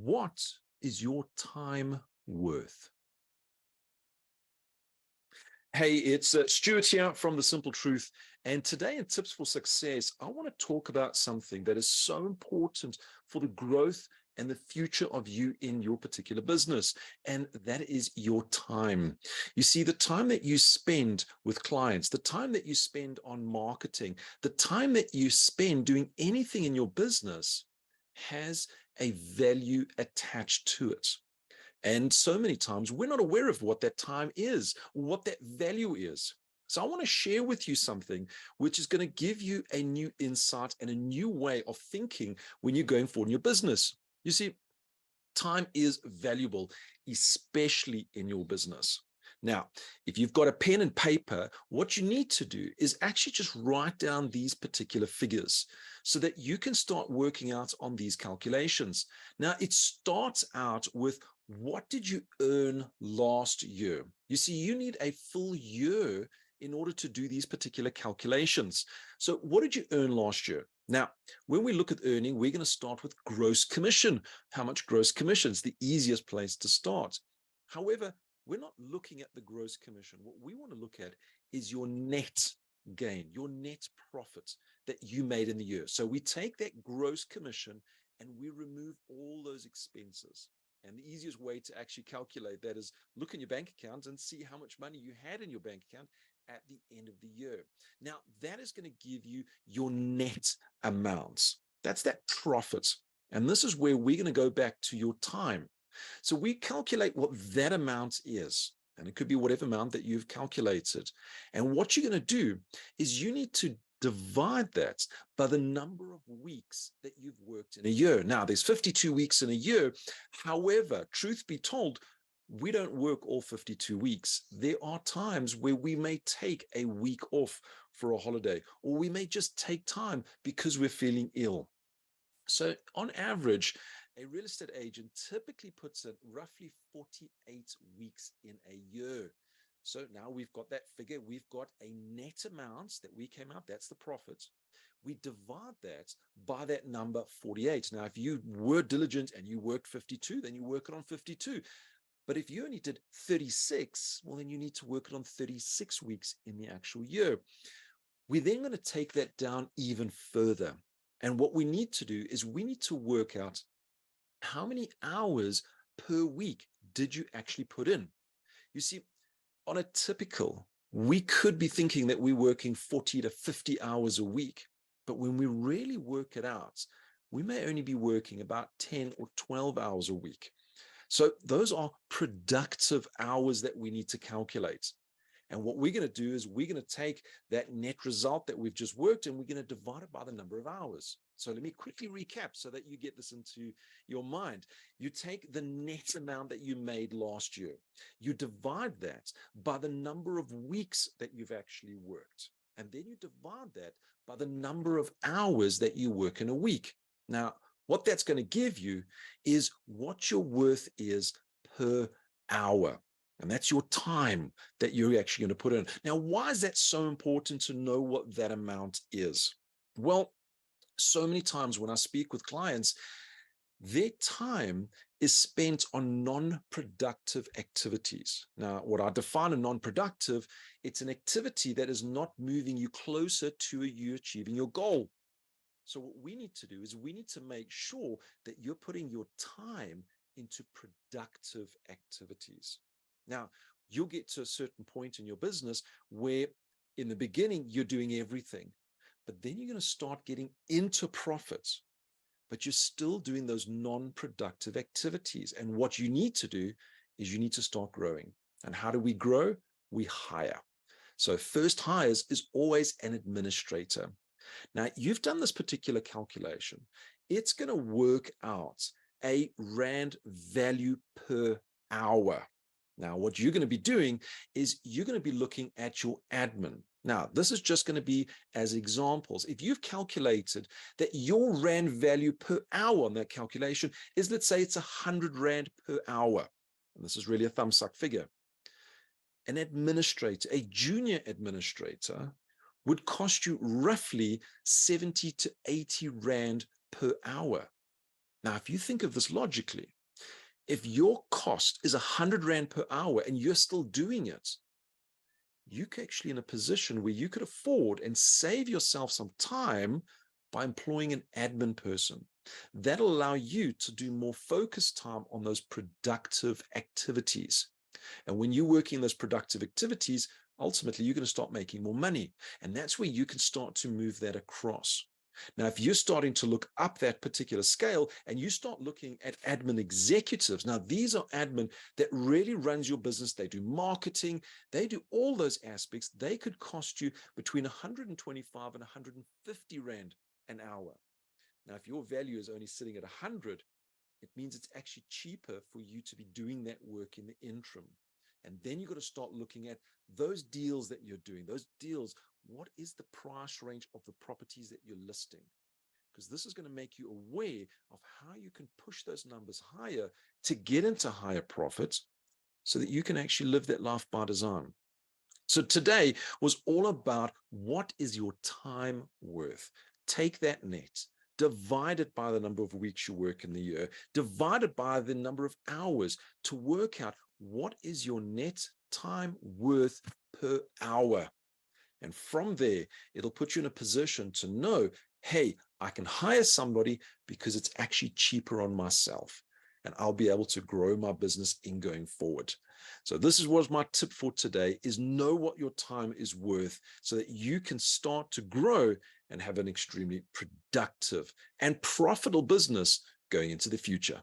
What is your time worth? Hey, it's Stuart here from The Simple Truth. And today in Tips for Success, I want to talk about something that is so important for the growth and the future of you in your particular business. And that is your time. You see, the time that you spend with clients, the time that you spend on marketing, the time that you spend doing anything in your business has a value attached to it. And so many times we're not aware of what that time is, what that value is. So I want to share with you something which is going to give you a new insight and a new way of thinking when you're going forward in your business. You see, time is valuable, especially in your business. Now, if you've got a pen and paper, what you need to do is actually just write down these particular figures so that you can start working out on these calculations. Now, it starts out with what did you earn last year? You see, you need a full year in order to do these particular calculations. So what did you earn last year? Now, when we look at earning, we're going to start with gross commission. How much gross commission is the easiest place to start. However, we're not looking at the gross commission. What we want to look at is your net gain, your net profit that you made in the year. So we take that gross commission and we remove all those expenses. And the easiest way to actually calculate that is look in your bank account and see how much money you had in your bank account at the end of the year. Now, that is going to give you your net amounts. That's that profit. And this is where we're going to go back to your time. So we calculate what that amount is. And it could be whatever amount that you've calculated. And what you're going to do is you need to divide that by the number of weeks that you've worked in a year. Now, there's 52 weeks in a year. However, truth be told, we don't work all 52 weeks. There are times where we may take a week off for a holiday, or we may just take time because we're feeling ill. So on average, a real estate agent typically puts in roughly 48 weeks in a year. So now we've got that figure. We've got a net amount that we came out. That's the profit. We divide that by that number 48. Now, if you were diligent and you worked 52, then you work it on 52. But if you only did 36, well, then you need to work it on 36 weeks in the actual year. We're then going to take that down even further. And what we need to do is we need to work out how many hours per week did you actually put in. You see, on a typical, we could be thinking that we're working 40 to 50 hours a week. But when we really work it out, we may only be working about 10 or 12 hours a week. So those are productive hours that we need to calculate. And what we're going to do is we're going to take that net result that we've just worked and we're going to divide it by the number of hours. So let me quickly recap so that you get this into your mind. You take the net amount that you made last year. You divide that by the number of weeks that you've actually worked. And then you divide that by the number of hours that you work in a week. Now, what that's going to give you is what your worth is per hour. And that's your time that you're actually going to put in. Now, why is that so important to know what that amount is? Well, so many times when I speak with clients, their time is spent on non-productive activities. Now, what I define as non-productive, it's an activity that is not moving you closer to you achieving your goal. So what we need to do is we need to make sure that you're putting your time into productive activities. Now, you'll get to a certain point in your business where in the beginning, you're doing everything, but then you're going to start getting into profits, but you're still doing those non-productive activities. And what you need to do is you need to start growing. And how do we grow? We hire. So first hires is always an administrator. Now, you've done this particular calculation. It's going to work out a rand value per hour. Now, what you're going to be doing is you're going to be looking at your admin. Now, this is just going to be as examples. If you've calculated that your rand value per hour on that calculation is, let's say it's 100 rand per hour, and this is really a thumb suck figure. An administrator, a junior administrator, would cost you roughly 70 to 80 rand per hour. Now, if you think of this logically, if your cost is 100 Rand per hour and you're still doing it, you're actually in a position where you could afford and save yourself some time by employing an admin person. That'll allow you to do more focused time on those productive activities. And when you're working those productive activities, ultimately you're going to start making more money. And that's where you can start to move that across. Now, if you're starting to look up that particular scale and you start looking at admin executives, now these are admin that really runs your business. They do marketing, they do all those aspects. They could cost you between 125 and 150 Rand an hour. Now, if your value is only sitting at 100, it means it's actually cheaper for you to be doing that work in the interim. And then you've got to start looking at those deals that you're doing, those deals. What is the price range of the properties that you're listing? Because this is going to make you aware of how you can push those numbers higher to get into higher profits so that you can actually live that life by design. So today was all about what is your time worth? Take that net, divide it by the number of weeks you work in the year, divide it by the number of hours to work out what is your net time worth per hour. And from there, it'll put you in a position to know, hey, I can hire somebody because it's actually cheaper on myself. And I'll be able to grow my business in going forward. So this was my tip for today, is know what your time is worth so that you can start to grow and have an extremely productive and profitable business going into the future.